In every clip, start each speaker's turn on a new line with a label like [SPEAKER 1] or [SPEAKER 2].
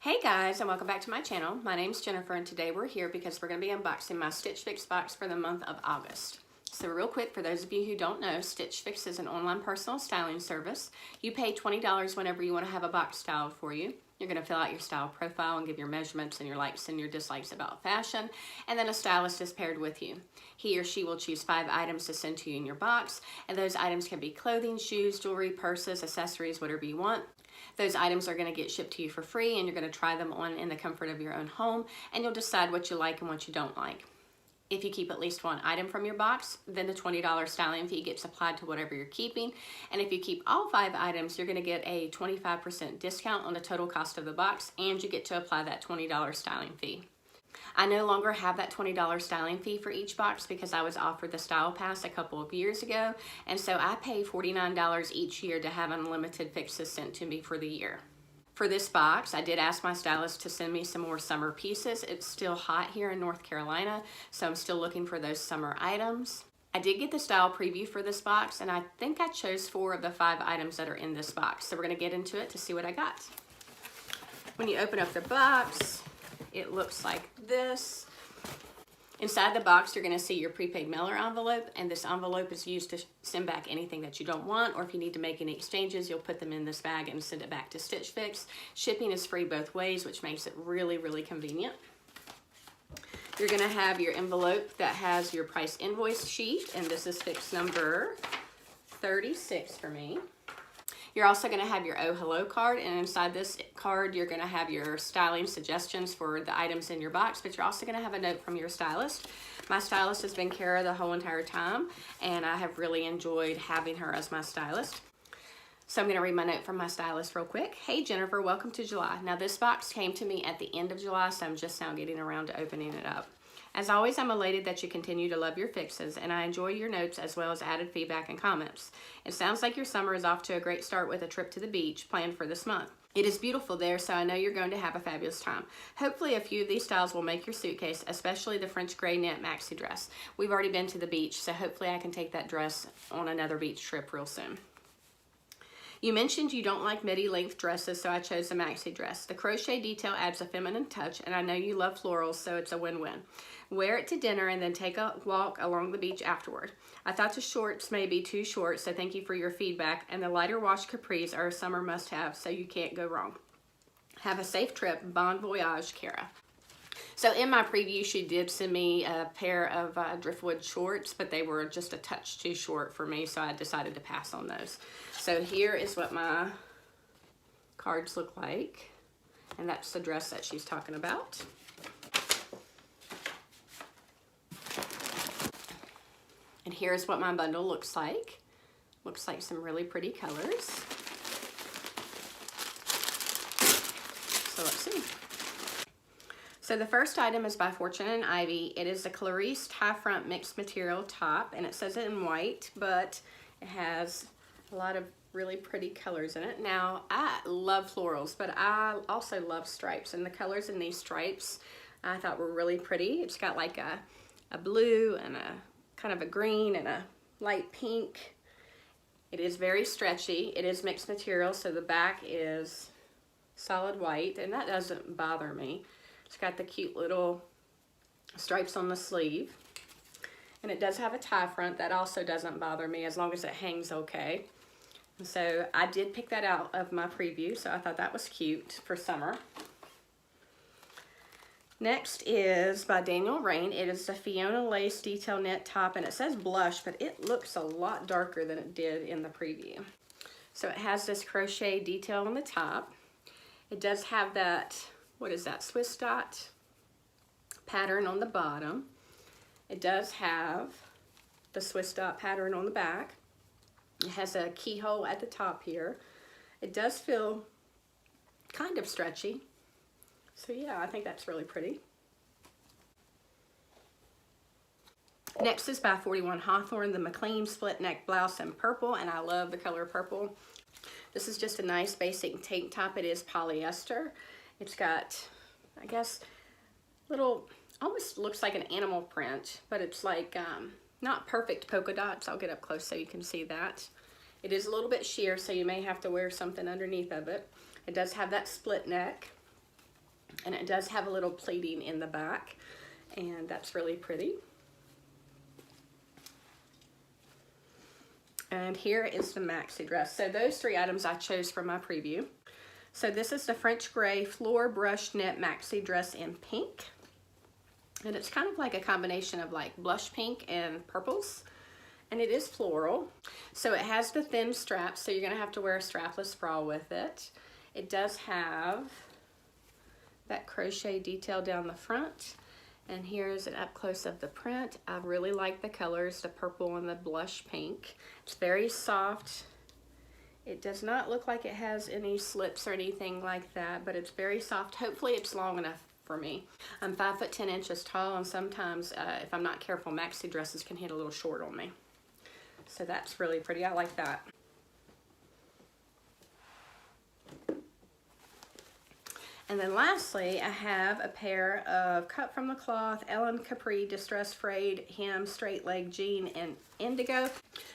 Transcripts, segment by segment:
[SPEAKER 1] Hey guys, and welcome back to my channel. My name's Jennifer, and today we're here because we're going to be unboxing my Stitch Fix box for the month of August. So real quick, for those of you who don't know, Stitch Fix is an online personal styling service. You pay $20 whenever you want to have a box styled for you. You're going to fill out your style profile and give your measurements and your likes and your dislikes about fashion, and then a stylist is paired with you. He or she will choose 5 items to send to you in your box, and those items can be clothing, shoes, jewelry, purses, accessories, whatever you want. Those items are going to get shipped to you for free, and you're going to try them on in the comfort of your own home, and you'll decide what you like and what you don't like. If you keep at least one item from your box, then the $20 styling fee gets applied to whatever you're keeping. And if you keep all 5 items, you're going to get a 25% discount on the total cost of the box, and you get to apply that $20 styling fee. I no longer have that $20 styling fee for each box because I was offered the Style Pass a couple of years ago, and so I pay $49 each year to have unlimited fixes sent to me for the year. For this box, I did ask my stylist to send me some more summer pieces. It's still hot here in North Carolina, so I'm still looking for those summer items. I did get the style preview for this box, and I think I chose 4 of the 5 items that are in this box. So we're going to get into it to see what I got. When you open up the box, it looks like this. Inside the box, you're going to see your prepaid mailer envelope, and this envelope is used to send back anything that you don't want, or if you need to make any exchanges, you'll put them in this bag and send it back to Stitch Fix. Shipping is free both ways, which makes it really, really convenient. You're going to have your envelope that has your price invoice sheet, and this is fix number 36 for me. You're also going to have your Oh Hello card, and inside this card you're going to have your styling suggestions for the items in your box, but you're also going to have a note from your stylist. My stylist has been Kara the whole entire time, and I have really enjoyed having her as my stylist. So I'm going to read my note from my stylist real quick. Hey Jennifer, welcome to July. Now this box came to me at the end of July, so I'm just now getting around to opening it up. As always, I'm elated that you continue to love your fixes, and I enjoy your notes as well as added feedback and comments. It sounds like your summer is off to a great start with a trip to the beach planned for this month. It is beautiful there, so I know you're going to have a fabulous time. Hopefully a few of these styles will make your suitcase, especially the French gray knit maxi dress. We've already been to the beach, so hopefully I can take that dress on another beach trip real soon. You mentioned you don't like midi-length dresses, so I chose the maxi dress. The crochet detail adds a feminine touch, and I know you love florals, so it's a win-win. Wear it to dinner and then take a walk along the beach afterward. I thought the shorts may be too short, so thank you for your feedback, and the lighter wash capris are a summer must-have, so you can't go wrong. Have a safe trip. Bon voyage, Kara. So in my preview, she did send me a pair of driftwood shorts, but they were just a touch too short for me, so I decided to pass on those. So here is what my cards look like, and that's the dress that she's talking about. And here's what my bundle looks like. Looks like some really pretty colors. So let's see. So the first item is by Fortune and Ivy. It is a Clarese tie front mixed material top, and it says it in white, but it has a lot of really pretty colors in it. Now, I love florals, but I also love stripes, and the colors in these stripes I thought were really pretty. It's got like a blue and a kind of a green and a light pink. It is very stretchy. It is mixed material, so the back is solid white, and that doesn't bother me. It's got the cute little stripes on the sleeve, and it does have a tie front. That also doesn't bother me as long as it hangs okay. And so I did pick that out of my preview, so I thought that was cute for summer. Next is by Rainn. It is the Fiona lace detail knit top, and it says blush, but it looks a lot darker than it did in the preview. So it has this crochet detail on the top. It does have that, what is that, Swiss dot pattern on the bottom. It does have the Swiss dot pattern on the back. It has a keyhole at the top here. It does feel kind of stretchy. So yeah, I think that's really pretty. Next is by 41 Hawthorne, the Mclean split neck blouse in purple, and I love the color purple. This is just a nice basic tank top. It is polyester. It's got, I guess, little, almost looks like an animal print, but it's like not perfect polka dots. I'll get up close so you can see that. It is a little bit sheer, so you may have to wear something underneath of it. It does have that split neck. And it does have a little pleating in the back, and that's really pretty. And here is the maxi dress. So those 3 items I chose for my preview. So this is the French Gray Flor Brush Knit Maxi Dress in pink. And it's kind of like a combination of like blush pink and purples. And it is floral. So it has the thin straps, so you're gonna have to wear a strapless bra with it. It does have that crochet detail down the front. And here's an up close of the print. I really like the colors, the purple and the blush pink. It's very soft. It does not look like it has any slips or anything like that, but it's very soft. Hopefully it's long enough for me. I'm 5 foot 10 inches tall, and sometimes if I'm not careful, maxi dresses can hit a little short on me. So that's really pretty. I like that. And then lastly, I have a pair of cut from the cloth Ellen Capri Distressed Frayed Hem Straight Leg Jean in indigo.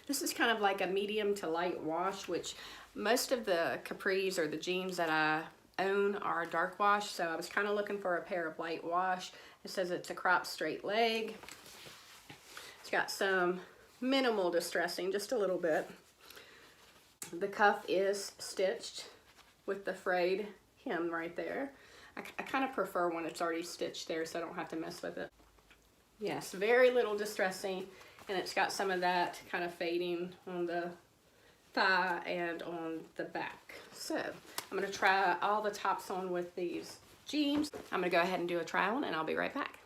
[SPEAKER 1] This is kind of like a medium to light wash, which most of the capris or the jeans that I own are dark wash. So I was kind of looking for a pair of light wash. It says it's a crop straight leg. It's got some minimal distressing, just a little bit. The cuff is stitched with the frayed hem right there. I kind of prefer when it's already stitched there so I don't have to mess with it. Yes, very little distressing, and it's got some of that kind of fading on the thigh and on the back. So I'm going to try all the tops on with these jeans. I'm going to go ahead and do a try on, and I'll be right back.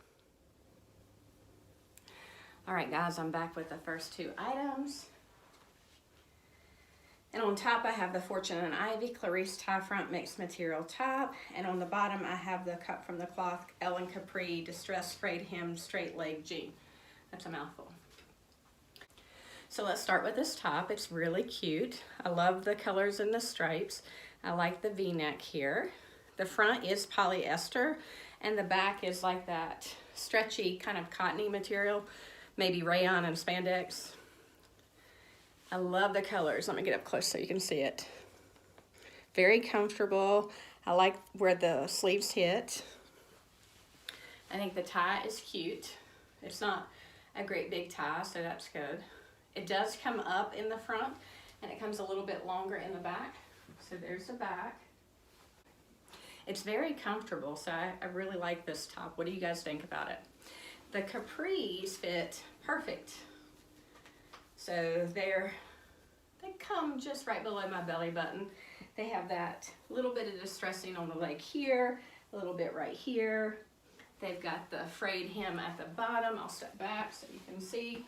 [SPEAKER 1] All right, guys, I'm back with the first 2 items. And on top, I have the Fortune and Ivy Clarese tie front mixed material top. And on the bottom, I have the cut from the cloth Ellen Capri Distressed Frayed Hem Straight Leg Jean. That's a mouthful. So let's start with this top. It's really cute. I love the colors and the stripes. I like the V-neck here. The front is polyester, and the back is like that stretchy kind of cottony material, maybe rayon and spandex. I love the colors. Let me get up close so you can see it. Very comfortable. I like where the sleeves hit. I think the tie is cute. It's not a great big tie, so that's good. It does come up in the front, and it comes a little bit longer in the back. So there's the back. It's very comfortable, so I really like this top. What do you guys think about it? The capris fit perfect. So they come just right below my belly button. They have that little bit of distressing on the leg here, a little bit right here. They've got the frayed hem at the bottom. I'll step back so you can see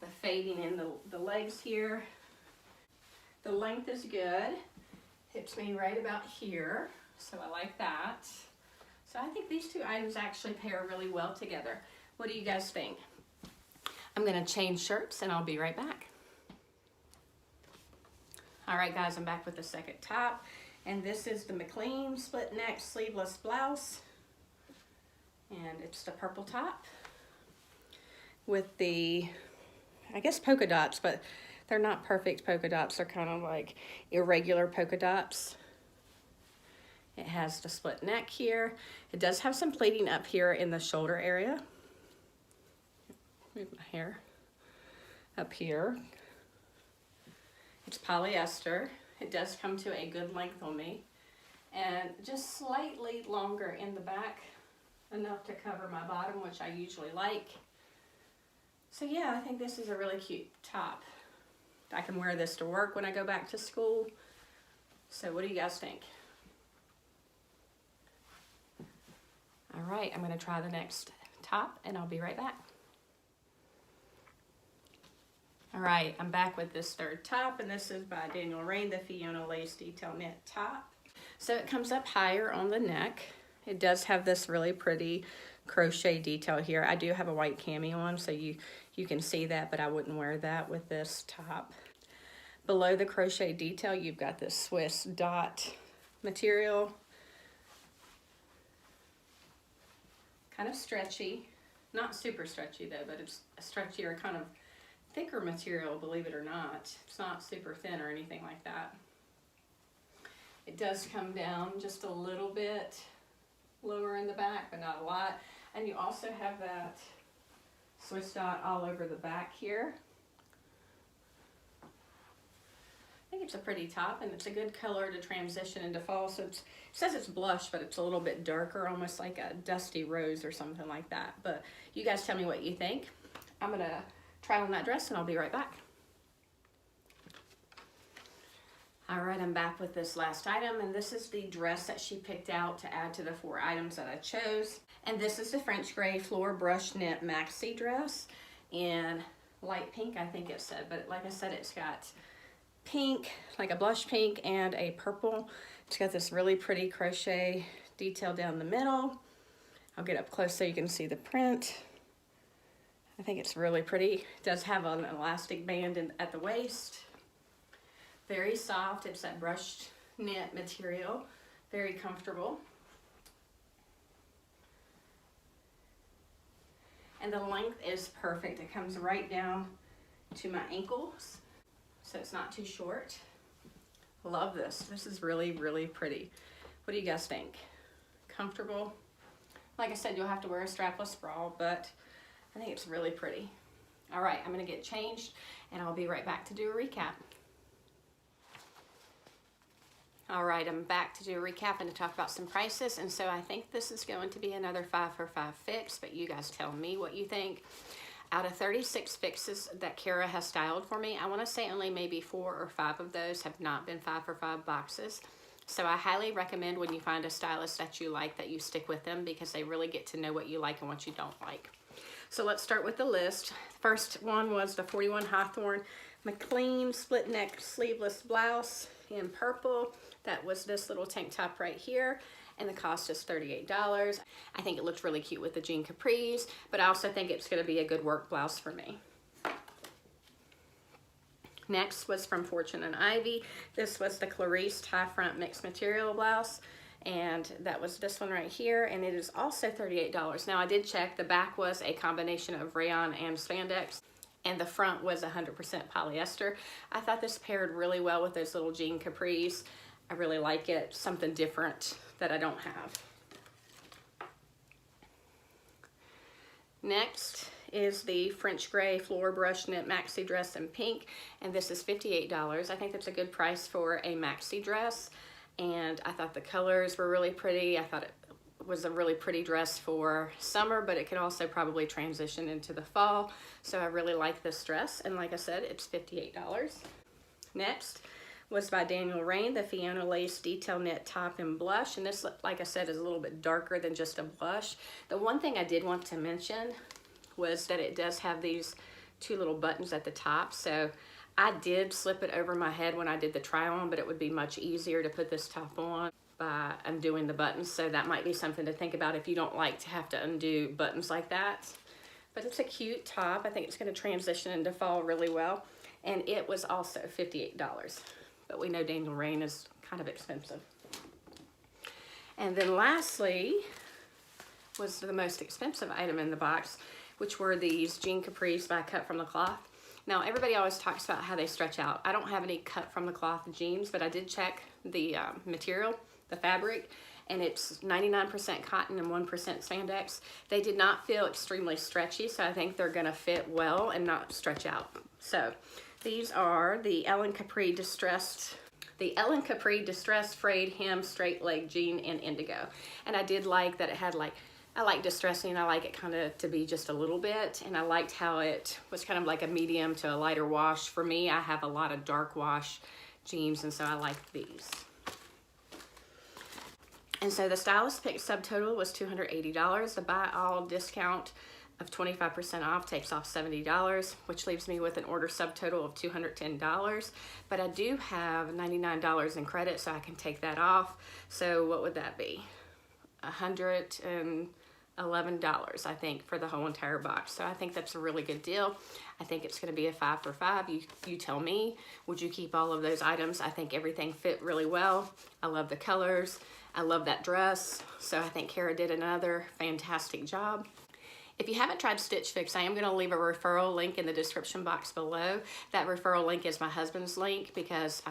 [SPEAKER 1] the fading in the legs here. The length is good. Hits me right about here, so I like that. So I think these 2 items actually pair really well together. What do you guys think? I'm gonna change shirts and I'll be right back. All right, guys, I'm back with the second top, and this is the Mclean split neck sleeveless blouse, and it's the purple top with the, I guess, polka dots, but they're not perfect polka dots. They're kind of like irregular polka dots. It has the split neck here. It does have some pleating up here in the shoulder area. Move my hair up here. It's polyester. It does come to a good length on me, and just slightly longer in the back, enough to cover my bottom, which I usually like. So yeah, I think this is a really cute top. I can wear this to work when I go back to school. So what do you guys think? All right, I'm gonna try the next top and I'll be right back. All right, I'm back with this third top, and this is by Rainn, the Fiona Lace Detail Knit top. So it comes up higher on the neck. It does have this really pretty crochet detail here. I do have a white cami on, so you can see that, but I wouldn't wear that with this top. Below the crochet detail, you've got this Swiss dot material. Kind of stretchy. Not super stretchy though, but it's a stretchier, kind of thicker material, believe it or not. It's not super thin or anything like that. It does come down just a little bit lower in the back, but not a lot. And you also have that Swiss dot all over the back here. I think it's a pretty top, and it's a good color to transition into fall. So it says it's blush, but it's a little bit darker, almost like a dusty rose or something like that. But you guys tell me what you think. I'm gonna try on that dress and I'll be right back. All right, I'm back with this last item, and this is the dress that she picked out to add to the 4 items that I chose. And this is the French gray Flor brush knit maxi dress in light pink, I think it said, but like I said, it's got pink, like a blush pink, and a purple. It's got this really pretty crochet detail down the middle. I'll get up close so you can see the print. I think it's really pretty. It does have an elastic band at the waist. Very soft. It's that brushed knit material. Very comfortable. And the length is perfect. It comes right down to my ankles, so it's not too short. Love this. This is really, really pretty. What do you guys think? Comfortable? Like I said, you'll have to wear a strapless bra, but I think it's really pretty. All right, I'm gonna get changed and I'll be right back to do a recap. All right, I'm back to do a recap and to talk about some prices. And so I think this is going to be another 5 for 5 fix, but you guys tell me what you think. Out of 36 fixes that Kara has styled for me, I want to say only maybe 4 or 5 of those have not been 5 for 5 boxes. So I highly recommend when you find a stylist that you like that you stick with them, because they really get to know what you like and what you don't like. So let's start with the list. First one was the 41 Hawthorne Mclean split neck sleeveless blouse in purple. That was this little tank top right here, and the cost is $38. I think it looks really cute with the jean capris, but I also think it's going to be a good work blouse for me. Next was from Fortune and Ivy. This was the Clarese tie front mixed material blouse, and that was this one right here, and it is also $38. Now I did check, the back was a combination of rayon and spandex, and the front was 100% polyester. I thought this paired really well with those little jean capris. I really like it, something different that I don't have. Next is the French gray Flor brush knit maxi dress in pink, and this is $58. I think that's a good price for a maxi dress, and I thought the colors were really pretty. I thought it was a really pretty dress for summer, but it could also probably transition into the fall. So I really like this dress, and like I said, it's $58. Next was by Rainn, the Fiona lace detail knit top in blush, and this, like I said, is a little bit darker than just a blush. The one thing I did want to mention was that it does have these 2 little buttons at the top, so I did slip it over my head when I did the try on, but it would be much easier to put this top on by undoing the buttons, so that might be something to think about if you don't like to have to undo buttons like that. But it's a cute top. I think it's going to transition into fall really well, and it was also $58. But we know Rainn is kind of expensive. And then lastly was the most expensive item in the box, which were these jean capris by Cut from the Cloth. Now everybody always talks about how they stretch out. I don't have any Cut from the Cloth jeans, but I did check the material, the fabric, and it's 99% cotton and 1% spandex. They did not feel extremely stretchy, so I think they're gonna fit well and not stretch out. So these are the Ellen Capri Distressed Frayed Hem Straight Leg Jean in Indigo. And I did like that it had I like distressing, I like it kind of to be just a little bit, and I liked how it was kind of like a medium to a lighter wash. For me, I have a lot of dark wash jeans, and so I like these. And so the stylist pick subtotal was $280. The buy all discount of 25% off takes off $70, which leaves me with an order subtotal of $210. But I do have $99 in credit, so I can take that off. So what would that be? $111, I think, for the whole entire box. So I think that's a really good deal. I think it's going to be a 5 for 5. You tell me, would you keep all of those items? I think everything fit really well. I love the colors. I love that dress. So I think Kara did another fantastic job. If you haven't tried Stitch Fix, I am going to leave a referral link in the description box below. That referral link is my husband's link because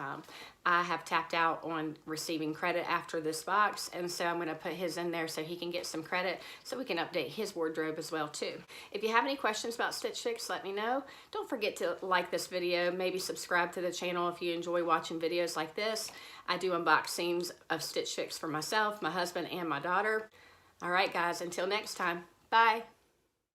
[SPEAKER 1] I have tapped out on receiving credit after this box, and so I'm going to put his in there so he can get some credit so we can update his wardrobe as well too. If you have any questions about Stitch Fix, let me know. Don't forget to like this video, maybe subscribe to the channel if you enjoy watching videos like this. I do unboxings of Stitch Fix for myself, my husband, and my daughter. All right, guys, until next time, bye.